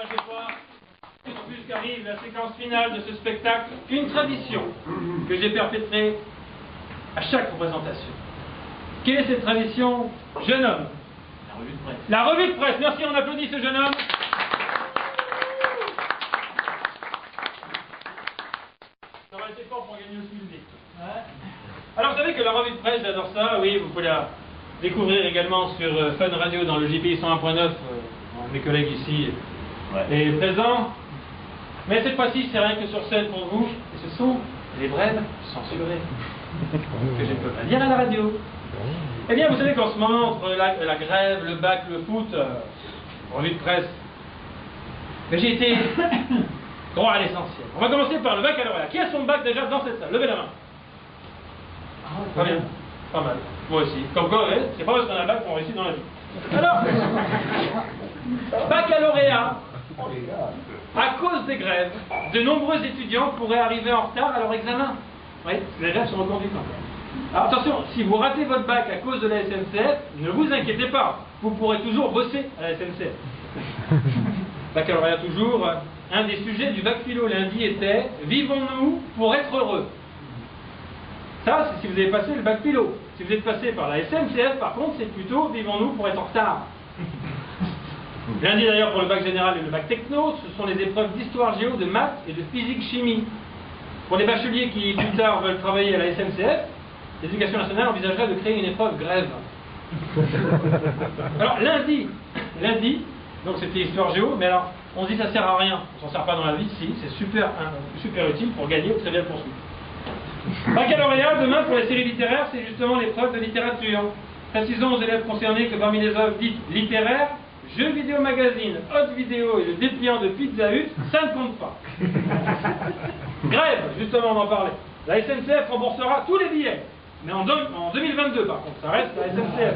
découragez pas. Puisqu'arrive la séquence finale de ce spectacle, une tradition que j'ai perpétrée à chaque représentation. Quelle est cette tradition, jeune homme? La revue de presse. La revue de presse. Merci, on applaudit ce jeune homme. Ça va être fort pour gagner le public. Alors vous savez que la revue de presse, j'adore ça, oui, vous pouvez la découvrir également sur Fun Radio dans le JPI 101.9, mes collègues ici est présent. Mais cette fois-ci, c'est rien que sur scène pour vous, et ce sont les brèves censurées, que je ne peux pas dire à la radio. Eh bien, vous savez qu'en ce moment, entre la grève, le bac, le foot, revue de presse, j'ai été droit à l'essentiel. On va commencer par le baccalauréat. Qui a son bac déjà dans cette salle? Levez la main. Très bien, pas mal. Moi aussi. Comme quoi, ouais, c'est pas parce qu'on a un bac qu'on réussit dans la vie. Alors, baccalauréat, à cause des grèves, de nombreux étudiants pourraient arriver en retard à leur examen. Oui, les grèves sont reconduites. Alors attention, si vous ratez votre bac à cause de la SNCF, ne vous inquiétez pas, vous pourrez toujours bosser à la SNCF. Baccalauréat toujours, un des sujets du bac philo lundi était « Vivons-nous pour être heureux ?» Ça, c'est si vous avez passé le bac philo. Si vous êtes passé par la SNCF, par contre, c'est plutôt « Vivons-nous pour être en retard ?» Lundi d'ailleurs pour le bac général et le bac techno, ce sont les épreuves d'histoire géo, de maths et de physique chimie. Pour les bacheliers qui plus tard veulent travailler à la SNCF, l'Éducation nationale envisagerait de créer une épreuve grève. Alors lundi, donc c'était histoire géo, mais alors on dit ça sert à rien, on s'en sert pas dans la vie, si, c'est super utile pour gagner ou très bien poursuite. Baccalauréat, demain pour les séries littéraires, c'est justement l'épreuve de littérature. Précisons aux élèves concernés que parmi les œuvres dites littéraires, jeux vidéo magazine, haute vidéo et le dépliant de Pizza Hut, ça ne compte pas. Grève, justement on en parlait. La SNCF remboursera tous les billets. Mais en 2022 par contre, ça reste la SNCF.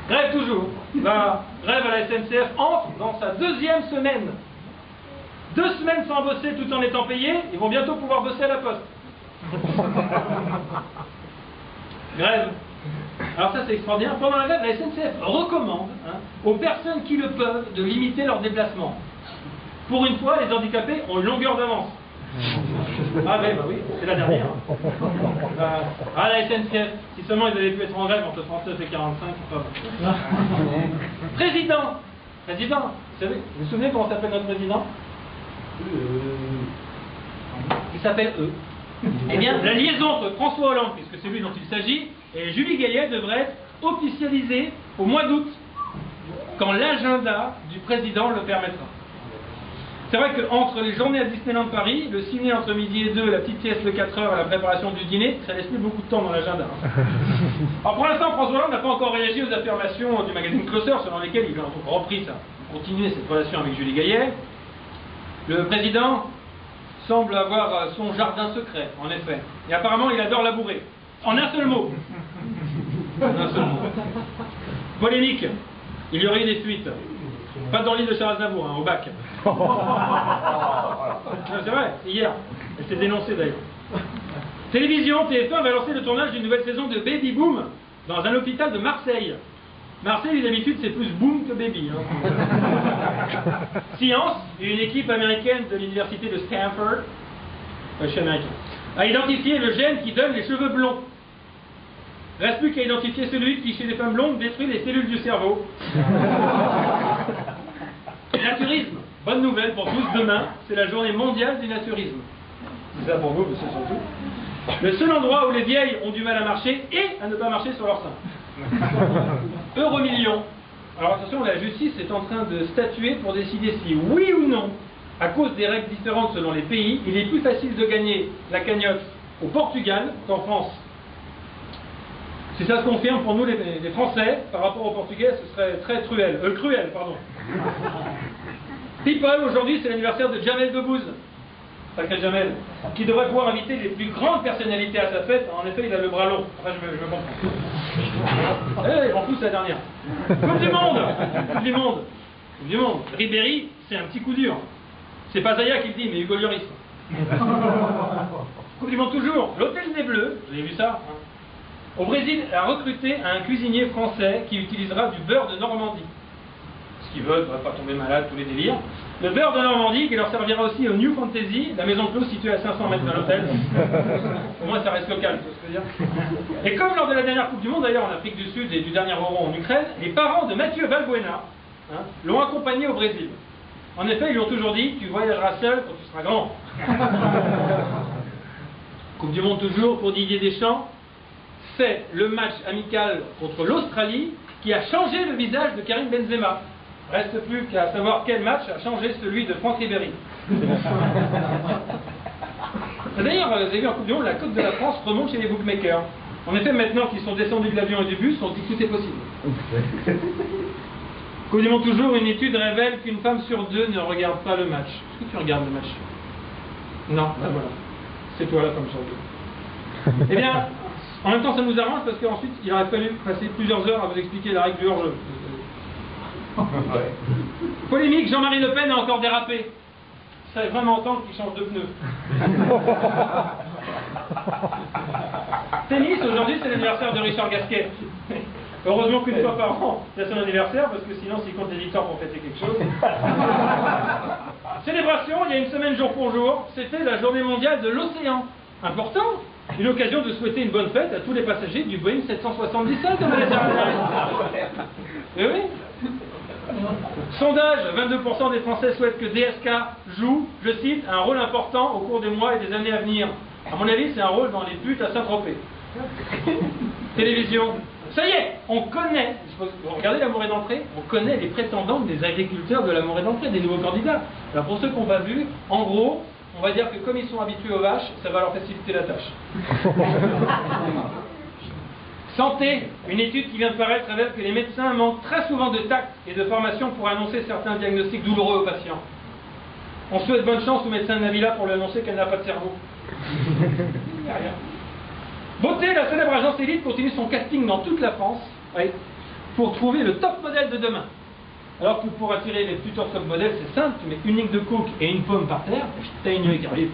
Grève toujours. La grève à la SNCF entre dans sa deuxième semaine. 2 semaines sans bosser tout en étant payés, ils vont bientôt pouvoir bosser à la poste. Grève. Alors ça c'est extraordinaire. Pendant la grève, la SNCF recommande aux personnes qui le peuvent de limiter leurs déplacements. Pour une fois, les handicapés ont une longueur d'avance. Ah ben, bah oui, c'est la dernière. Ah la SNCF, si seulement ils avaient pu être en grève entre 39 et 45, c'est pas bon. Président, vous savez, vous vous souvenez comment s'appelle notre président? Il s'appelle E. Eh bien, la liaison entre François Hollande, puisque c'est lui dont il s'agit, et Julie Gaillet devrait être officialisée au mois d'août, quand l'agenda du président le permettra. C'est vrai qu'entre les journées à Disneyland Paris, le ciné entre midi et 2, la petite sieste de 4 heures et la préparation du dîner, ça laisse plus beaucoup de temps dans l'agenda. Alors pour l'instant, François Hollande n'a pas encore réagi aux affirmations du magazine Closer, selon lesquelles il a repris ça, continuer cette relation avec Julie Gaillet. Le président semble avoir son jardin secret, en effet. Et apparemment, il adore labourer. En un seul mot. En un seul mot. Polémique. Il y aurait eu des fuites. Pas dans l'île de Charles Aznavour, au bac. C'est vrai, hier. Elle s'est dénoncée d'ailleurs. Télévision, TF1 va lancer le tournage d'une nouvelle saison de Baby Boom dans un hôpital de Marseille. Marseille, d'habitude, c'est plus boom que baby. Science, une équipe américaine de l'université de Stanford, je suis américain, a identifié le gène qui donne les cheveux blonds. Reste plus qu'à identifier celui qui, chez les femmes blondes, détruit les cellules du cerveau. Naturisme, bonne nouvelle pour tous, demain, c'est la journée mondiale du naturisme. C'est ça pour vous, monsieur surtout. Le seul endroit où les vieilles ont du mal à marcher et à ne pas marcher sur leur sein. Euromillion. Alors attention, la justice est en train de statuer pour décider si oui ou non, à cause des règles différentes selon les pays, il est plus facile de gagner la cagnotte au Portugal qu'en France. Si ça se confirme pour nous les Français, par rapport aux Portugais, ce serait très cruel, pardon. People, aujourd'hui c'est l'anniversaire de Jamel Debbouze, sacré Jamel, qui devrait pouvoir inviter les plus grandes personnalités à sa fête. En effet, il a le bras long. Enfin, je me comprends. En plus, la dernière. Coupe du monde. Coupe du monde. Coupe du monde. Ribéry, c'est un petit coup dur. C'est pas Zaya qui le dit, mais Hugo Lloris. Coupe du monde toujours. L'Hôtel des Bleus, vous avez vu ça, Au Brésil, a recruté un cuisinier français qui utilisera du beurre de Normandie. qu'ils veulent, ne devraient pas tomber malades, tous les délires. Le beurre de Normandie qui leur servira aussi au New Fantasy, la maison close située à 500 mètres de l'hôtel. Au moins ça reste local, tu vois ce que je veux dire. Et comme lors de la dernière Coupe du Monde d'ailleurs en Afrique du Sud et du dernier Euro en Ukraine, les parents de Mathieu Valbuena l'ont accompagné au Brésil. En effet, ils lui ont toujours dit, tu voyageras seul quand tu seras grand. Coupe du Monde toujours pour Didier Deschamps, c'est le match amical contre l'Australie qui a changé le visage de Karim Benzema. Reste plus qu'à savoir quel match a changé celui de Franck Ribéry. D'ailleurs, vous avez vu en Coupe du Monde, la Coupe de la France remonte chez les bookmakers. En effet, maintenant qu'ils sont descendus de l'avion et du bus, on se dit que tout est possible. Coupe du Monde toujours, une étude révèle qu'une femme sur deux ne regarde pas le match. Est-ce que tu regardes le match? Non, ben voilà. C'est toi la femme sur deux. Eh bien, en même temps, ça nous arrange parce qu'ensuite, il aurait fallu passer plusieurs heures à vous expliquer la règle du hors-jeu. Polémique, Jean-Marie Le Pen a encore dérapé. Ça fait vraiment temps qu'il change de pneu. Tennis, aujourd'hui c'est l'anniversaire de Richard Gasquet. Heureusement qu'une fois par an, c'est son anniversaire, parce que sinon s'il compte des victoires pour fêter quelque chose. Célébration, il y a une semaine jour pour jour, c'était la journée mondiale de l'océan. Important, une occasion de souhaiter une bonne fête à tous les passagers du Boeing 777 de Méditerranée. Eh oui. Sondage, 22% des Français souhaitent que DSK joue, je cite, un rôle important au cours des mois et des années à venir. À mon avis, c'est un rôle dans les putes à Saint-Tropez. Télévision. Ça y est, on connaît, vous regardez l'amour et d'entrée, on connaît les prétendantes des agriculteurs de l'amour et d'entrée, des nouveaux candidats. Alors pour ceux qui n'ont pas vu, en gros, on va dire que comme ils sont habitués aux vaches, ça va leur faciliter la tâche. Santé, une étude qui vient de paraître révèle que les médecins manquent très souvent de tact et de formation pour annoncer certains diagnostics douloureux aux patients. On souhaite bonne chance au médecin de Nabila pour lui annoncer qu'elle n'a pas de cerveau. Rien. Beauté, la célèbre agence Élite continue son casting dans toute la France pour trouver le top modèle de demain. Alors que pour attirer les futurs top modèles, c'est simple, tu mets une ligne de coke et une pomme par terre, t'as une nuée qui arrive.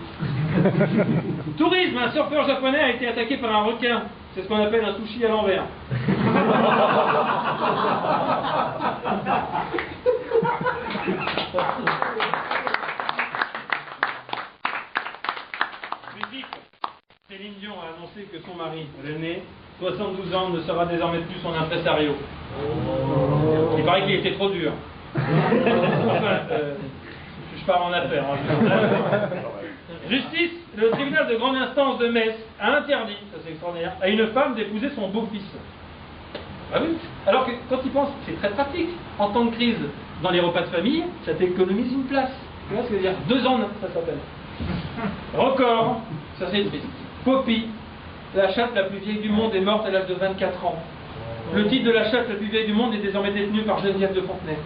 Tourisme, un surfeur japonais a été attaqué par un requin. C'est ce qu'on appelle un sushi à l'envers. Musique. Céline Dion a annoncé que son mari, René, 72 ans, ne sera désormais plus son impresario. Il paraît qu'il était trop dur. Enfin, je pars en affaires. Justice, le tribunal de grande instance de Metz a interdit, ça c'est extraordinaire, à une femme d'épouser son beau-fils. Ah oui. Alors que quand il pense, c'est très pratique. En temps de crise, dans les repas de famille, ça t'économise une place. Tu vois ce que je veux dire? 2 ans, ça s'appelle. Record, ça c'est triste. Poppy, la chatte la plus vieille du monde, est morte à l'âge de 24 ans. Le titre de la chatte la plus vieille du monde est désormais détenu par Geneviève de Fontenay.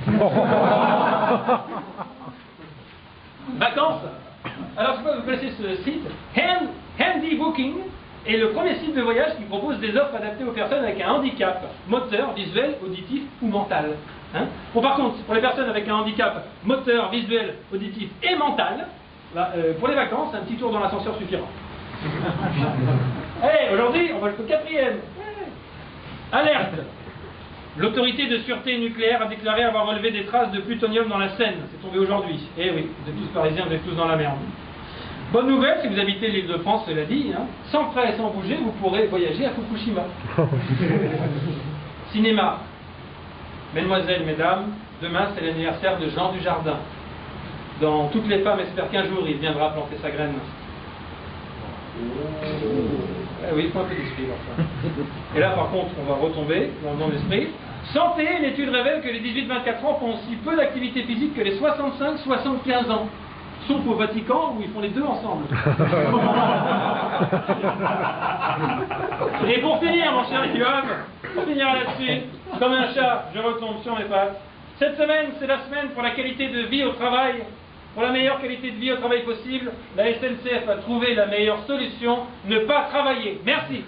Vacances. Alors, je sais pas, vous connaissez ce site, Handy Booking est le premier site de voyage qui propose des offres adaptées aux personnes avec un handicap moteur, visuel, auditif ou mental. Bon, par contre, pour les personnes avec un handicap moteur, visuel, auditif et mental, là, pour les vacances, un petit tour dans l'ascenseur suffira. Allez, aujourd'hui, on va le 4e. Alerte! L'autorité de sûreté nucléaire a déclaré avoir relevé des traces de plutonium dans la Seine. C'est tombé aujourd'hui. Eh oui, vous êtes tous parisiens, vous êtes tous dans la merde. Bonne nouvelle, si vous habitez l'île de France, cela dit, sans frais et sans bouger, vous pourrez voyager à Fukushima. Cinéma. Mesdemoiselles, mesdames, demain c'est l'anniversaire de Jean Dujardin. Dans Toutes les femmes espèrent qu'un jour il viendra planter sa graine. Oui, il faut un peu d'esprit. Et là, par contre, on va retomber dans l'esprit. Santé, l'étude révèle que les 18-24 ans font aussi peu d'activité physique que les 65-75 ans. Sauf au Vatican, où ils font les deux ensemble. Et pour finir, mon cher Guillaume, pour finir là-dessus, comme un chat, je retombe sur mes pattes. Cette semaine, c'est la semaine pour la qualité de vie au travail. Pour la meilleure qualité de vie au travail possible, la SNCF a trouvé la meilleure solution, ne pas travailler. Merci.